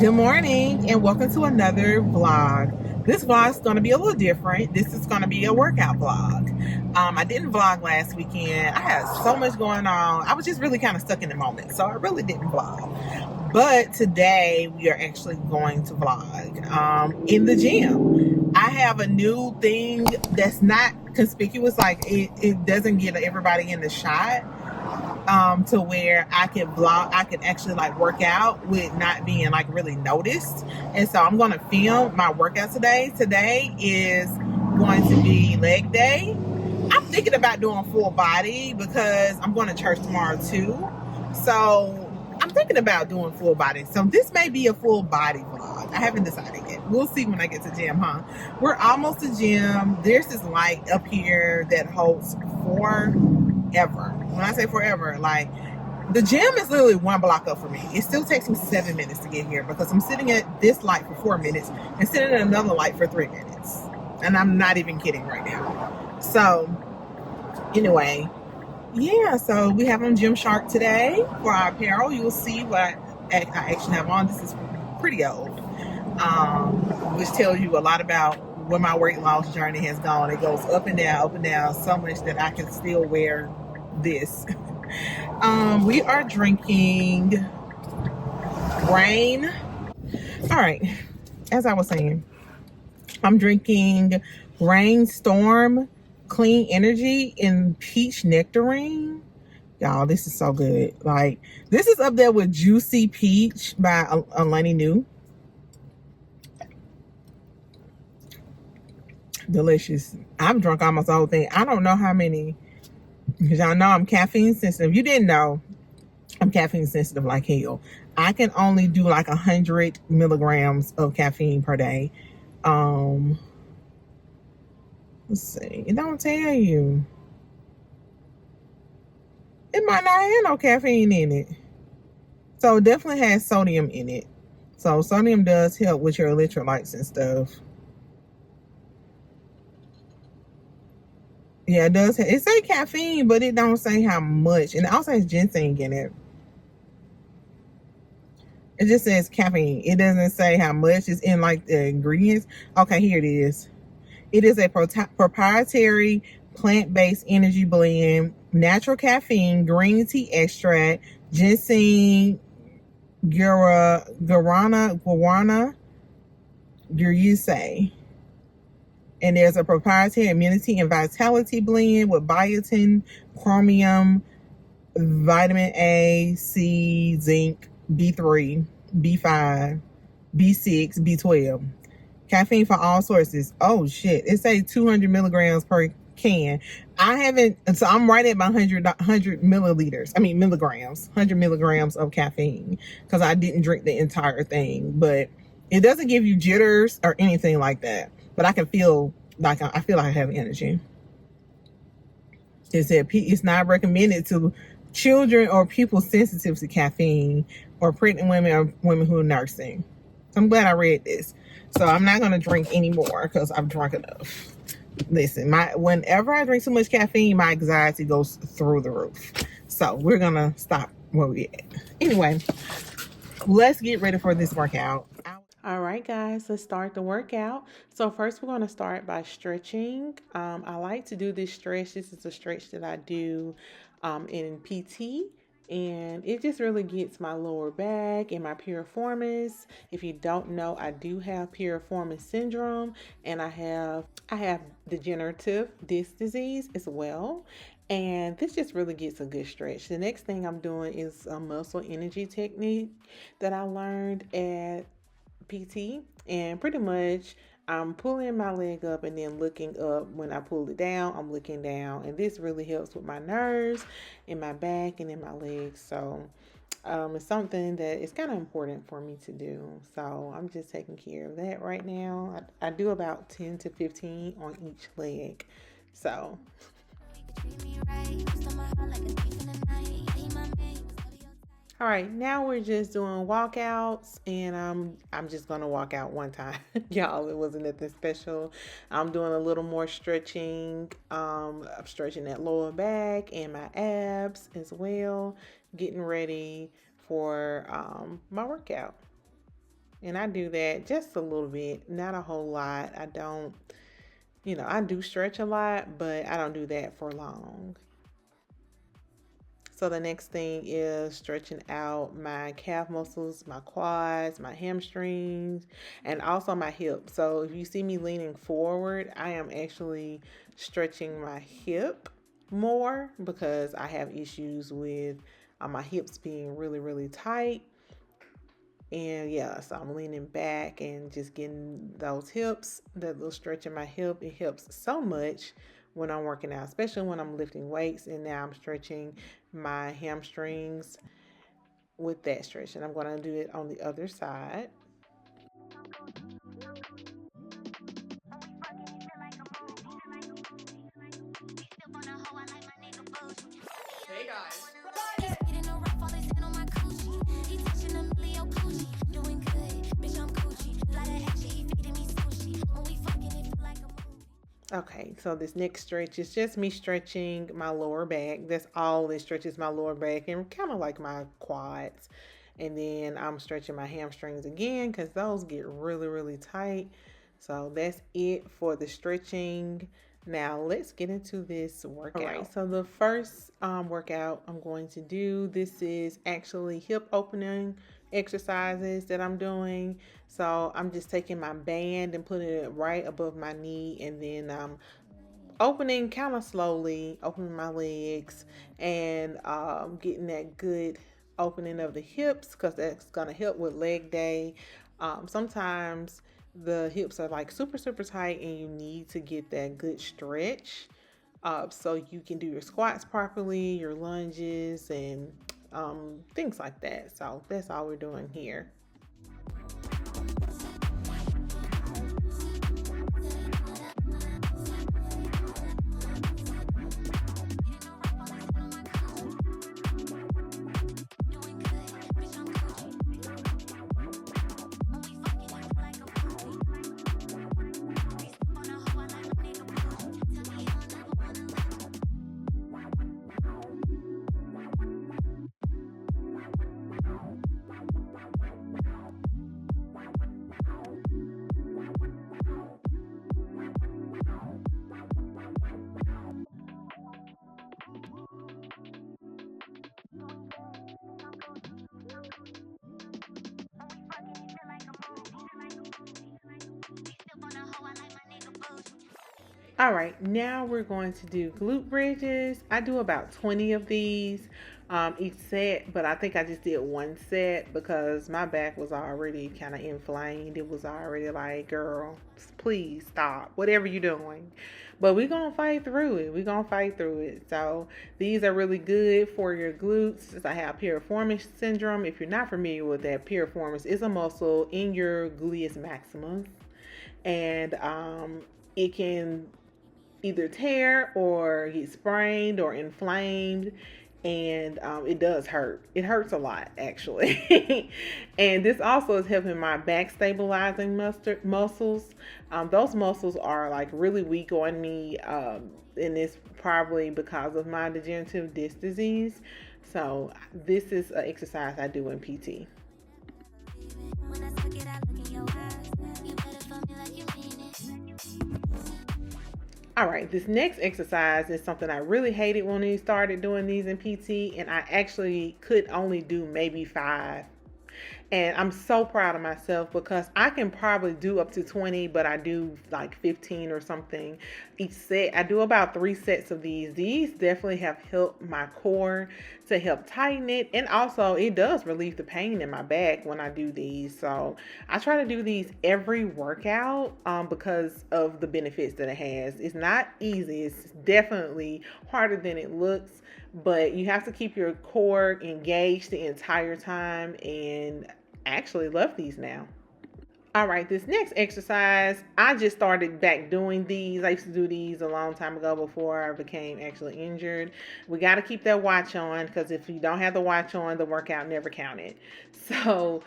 Good morning and welcome to another vlog. This vlog is going to be a little different. This is going to be a workout vlog. I didn't vlog last weekend. I had so much going on. I was just really kind of stuck in the moment, so I really didn't vlog. But today we are actually going to vlog in the gym. I have a new thing that's not conspicuous, like it doesn't get everybody in the shot. To where I can vlog, I can actually like work out with not being like really noticed. And so I'm going to film my workout today. Today is going to be leg day. I'm thinking about doing full body because I'm going to church tomorrow too. So I'm thinking about doing full body. So this may be a full body vlog. I haven't decided yet. We'll see when I get to gym, huh? We're almost to gym. There's this light up here that holds forever. When I say forever, like the gym is literally one block up for me. It still takes me 7 minutes to get here because I'm sitting at this light for 4 minutes and sitting at another light for 3 minutes. And I'm not even kidding right now. So anyway, yeah, so we have on Gymshark today for our apparel. You'll see what I actually have on. This is pretty old, which tells you a lot about where my weight loss journey has gone. It goes up and down so much that I can still wear this. We are drinking Rain. All right, as I was saying, I'm drinking Rainstorm Clean Energy in Peach Nectarine. Y'all, this is so good. Like, this is up there with Juicy Peach by Alani New. Delicious. I've drunk almost the whole thing. I don't know how many, because y'all know I'm caffeine sensitive. You didn't know I'm caffeine sensitive like hell. I can only do like 100 milligrams of caffeine per day. Let's see. It don't tell you. It might not have no caffeine in it. So it definitely has sodium in it. So sodium does help with your electrolytes and stuff. Yeah, it does. It say caffeine, but it don't say how much. And it also has ginseng in it. It just says caffeine. It doesn't say how much is in like the ingredients. Okay, here it is. It is a proprietary plant-based energy blend, natural caffeine, green tea extract, ginseng, guarana, say. And there's a proprietary immunity and vitality blend with biotin, chromium, vitamin A, C, zinc, B3, B5, B6, B12. Caffeine for all sources. Oh shit. It says 200 milligrams per can. I haven't, so I'm right at my 100 milligrams, 100 milligrams of caffeine because I didn't drink the entire thing. But it doesn't give you jitters or anything like that. But I can feel like I have energy. It said it's not recommended to children or people sensitive to caffeine or pregnant women or women who are nursing. So I'm glad I read this. So I'm not going to drink anymore because I've drunk enough. Listen, whenever I drink too much caffeine, my anxiety goes through the roof. So we're going to stop where we at. Anyway, let's get ready for this workout. All right, guys, let's start the workout. So first we're going to start by stretching. I like to do this stretch. This is a stretch that I do in PT. And it just really gets my lower back and my piriformis. If you don't know, I do have piriformis syndrome, and I have degenerative disc disease as well. And this just really gets a good stretch. The next thing I'm doing is a muscle energy technique that I learned at PT, and pretty much I'm pulling my leg up and then looking up. When I pull it down, I'm looking down, and this really helps with my nerves in my back and in my legs. So it's something that is kind of important for me to do. So I'm just taking care of that right now. I do about 10 to 15 on each leg. So all right, now we're just doing walkouts, and I'm just gonna walk out one time. Y'all, it wasn't nothing special. I'm doing a little more stretching. I'm stretching that lower back and my abs as well, getting ready for my workout. And I do that just a little bit, not a whole lot. I don't, I do stretch a lot, but I don't do that for long. So the next thing is stretching out my calf muscles, my quads, my hamstrings, and also my hips. So if you see me leaning forward, I am actually stretching my hip more because I have issues with my hips being really, really tight. And yeah, so I'm leaning back and just getting those hips, that little stretch in my hip. It helps so much when I'm working out, especially when I'm lifting weights. And now I'm stretching my hamstrings with that stretch. And I'm going to do it on the other side. Hey guys. Okay, so this next stretch is just me stretching my lower back. That's all it stretches my lower back and kind of like my quads. And then I'm stretching my hamstrings again because those get really, really tight. So that's it for the stretching. Now let's get into this workout. All right, so the first workout I'm going to do, this is actually hip opening exercises that I'm doing. So I'm just taking my band and putting it right above my knee, and then opening kind of slowly, opening my legs, and getting that good opening of the hips because that's going to help with leg day. Sometimes the hips are like super, super tight, and you need to get that good stretch so you can do your squats properly, your lunges, and things like that. So that's all we're doing here. All right, now we're going to do glute bridges. I do about 20 of these each set, but I think I just did one set because my back was already kind of inflamed. It was already like, girl, please stop, whatever you're doing. But we're going to fight through it. We're going to fight through it. So these are really good for your glutes. Since I have piriformis syndrome, if you're not familiar with that, piriformis is a muscle in your gluteus maximus. And it can either tear or get sprained or inflamed, and it does hurt. It hurts a lot actually. And this also is helping my back stabilizing muscles. Those muscles are like really weak on me, and it's probably because of my degenerative disc disease. So this is an exercise I do in PT. All right, this next exercise is something I really hated when we started doing these in PT, and I actually could only do maybe 5. And I'm so proud of myself because I can probably do up to 20, but I do like 15 or something each set. I do about 3 sets of these. These definitely have helped my core to help tighten it. And also it does relieve the pain in my back when I do these. So I try to do these every workout because of the benefits that it has. It's not easy. It's definitely harder than it looks, but you have to keep your core engaged the entire time, and I actually love these now. All right, this next exercise, I just started back doing these. I used to do these a long time ago before I became actually injured. We got to keep that watch on because if you don't have the watch on, the workout never counted. So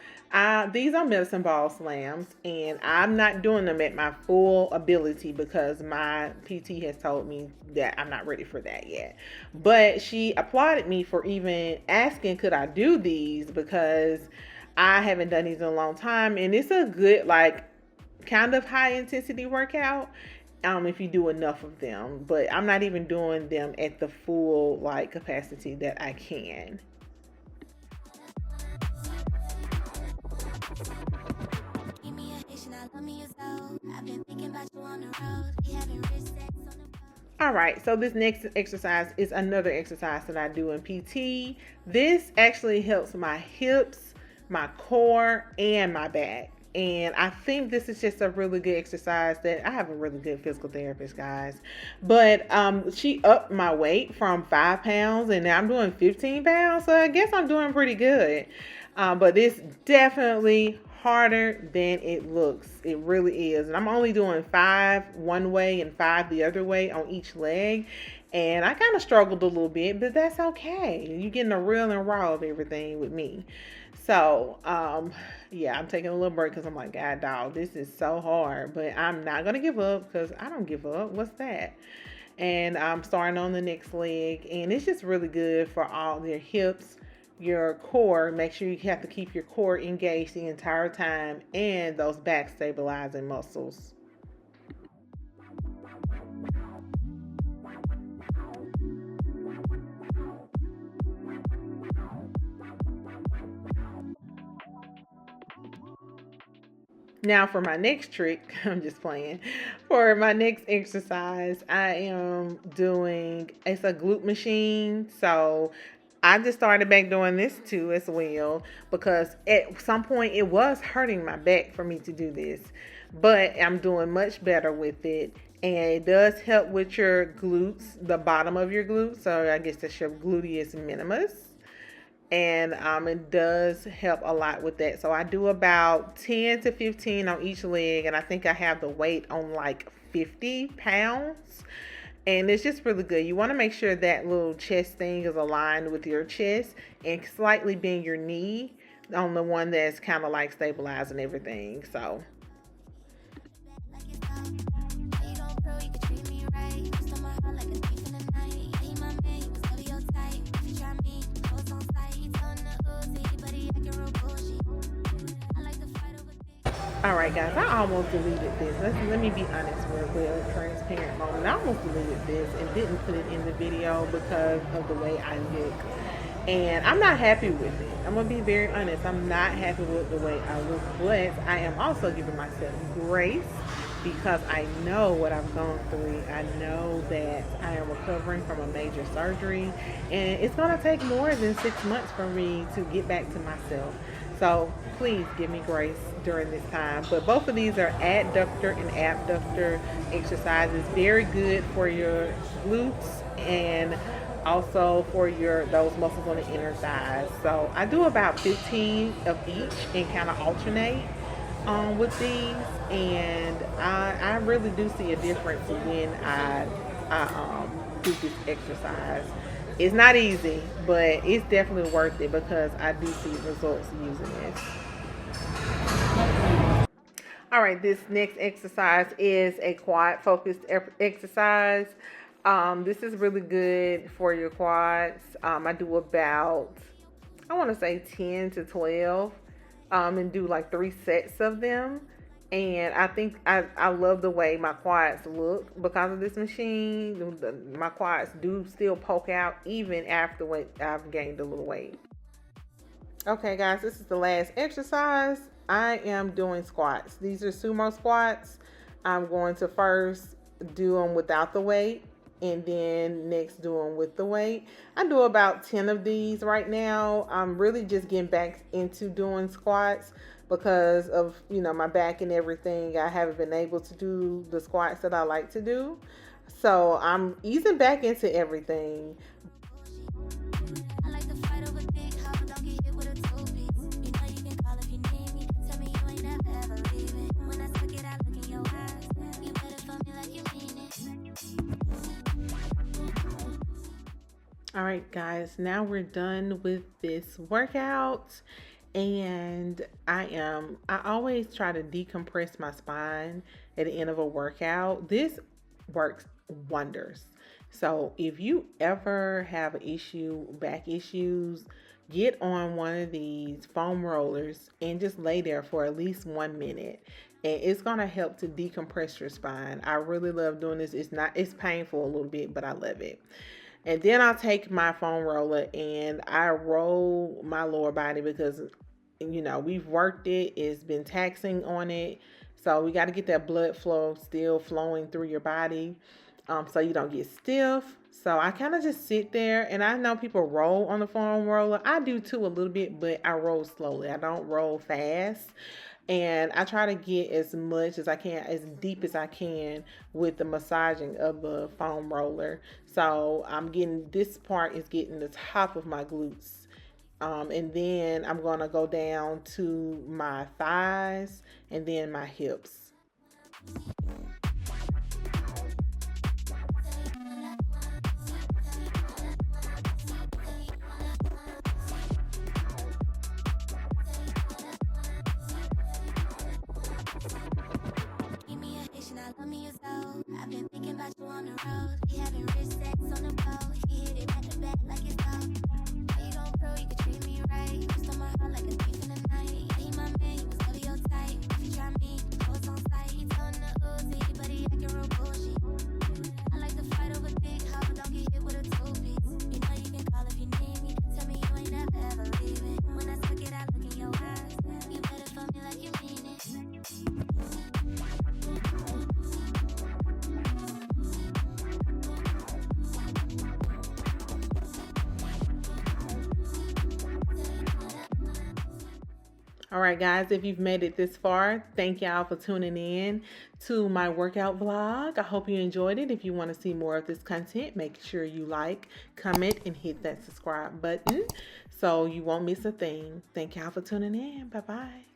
these are medicine ball slams, and I'm not doing them at my full ability because my PT has told me that I'm not ready for that yet. But she applauded me for even asking, could I do these, because I haven't done these in a long time, and it's a good, like, kind of high intensity workout if you do enough of them. But I'm not even doing them at the full like capacity that I can. All right, so this next exercise is another exercise that I do in PT. This actually helps my hips, my core, and my back. And I think this is just a really good exercise that I have a really good physical therapist, guys. But she upped my weight from 5 pounds, and now I'm doing 15 pounds. So I guess I'm doing pretty good. But it's definitely harder than it looks. It really is. And I'm only doing 5 one way and 5 the other way on each leg. And I kind of struggled a little bit, but that's okay. You're getting a real and raw of everything with me. So, yeah, I'm taking a little break because I'm like, God, dog, this is so hard. But I'm not going to give up because I don't give up. What's that? And I'm starting on the next leg. And it's just really good for all your hips, your core. Make sure you have to keep your core engaged the entire time, and those back stabilizing muscles. Now for my next trick, I'm just playing. For my next exercise, I am doing, it's a glute machine. So I just started back doing this too as well, because at some point it was hurting my back for me to do this. But I'm doing much better with it. And it does help with your glutes, the bottom of your glutes. So I guess that's your gluteus minimus, and it does help a lot with that. So I do about 10 to 15 on each leg, and I think I have the weight on like 50 pounds, and it's just really good. You want to make sure that little chest thing is aligned with your chest and slightly bend your knee on the one that's kind of like stabilizing everything. So all right, guys, I almost deleted this. Let me be honest, real transparent moment. I almost deleted this and didn't put it in the video because of the way I look. And I'm not happy with it. I'm going to be very honest. I'm not happy with the way I look, but I am also giving myself grace because I know what I've gone through. I know that I am recovering from a major surgery, and it's going to take more than 6 months for me to get back to myself. So please give me grace during this time. But both of these are adductor and abductor exercises. Very good for your glutes and also for your those muscles on the inner thighs. So I do about 15 of each and kind of alternate with these, and I really do see a difference when I do this exercise. It's not easy, but it's definitely worth it because I do see results using this. All right, this next exercise is a quad focused exercise. This is really good for your quads. I do about, I want to say 10 to 12, and do like 3 sets of them. And I think I love the way my quads look because of this machine. My quads do still poke out even after I've gained a little weight. Okay, guys, this is the last exercise. I am doing squats. These are sumo squats. I'm going to first do them without the weight, and then next do them with the weight. I do about 10 of these right now. I'm really just getting back into doing squats because of, my back and everything. I haven't been able to do the squats that I like to do. So I'm easing back into everything. All right, guys, now we're done with this workout. And I always try to decompress my spine at the end of a workout. This works wonders. So if you ever have an issue, back issues, get on one of these foam rollers and just lay there for at least 1 minute. And it's gonna help to decompress your spine. I really love doing this. It's painful a little bit, but I love it. And then I'll take my foam roller and I roll my lower body because, we've worked it. It's been taxing on it. So we got to get that blood flow still flowing through your body, so you don't get stiff. So I kind of just sit there, and I know people roll on the foam roller. I do too a little bit, but I roll slowly. I don't roll fast. And I try to get as much as I can, as deep as I can with the massaging of the foam roller. So I'm getting, this part is getting the top of my glutes. And then I'm going to go down to my thighs and then my hips. I've been thinking about you on the road. We having rich sex on the boat. He hit it back to back like it's gold. How you gon' pro? You can treat me right. You stole my heart like a thief in the night. Yeah, he my man, you was never your type. If you try me, I was on sight. He telling the Uzi, but he acting real bullshit. I like to fight over thick, how don't get hit with a two-piece. You know you can call if you need me. Tell me you ain't never ever leaving. When I took it, I look in your eyes. You better for me like you mean it. All right, guys, if you've made it this far, thank y'all for tuning in to my workout vlog. I hope you enjoyed it. If you want to see more of this content, make sure you like, comment, and hit that subscribe button so you won't miss a thing. Thank y'all for tuning in. Bye-bye.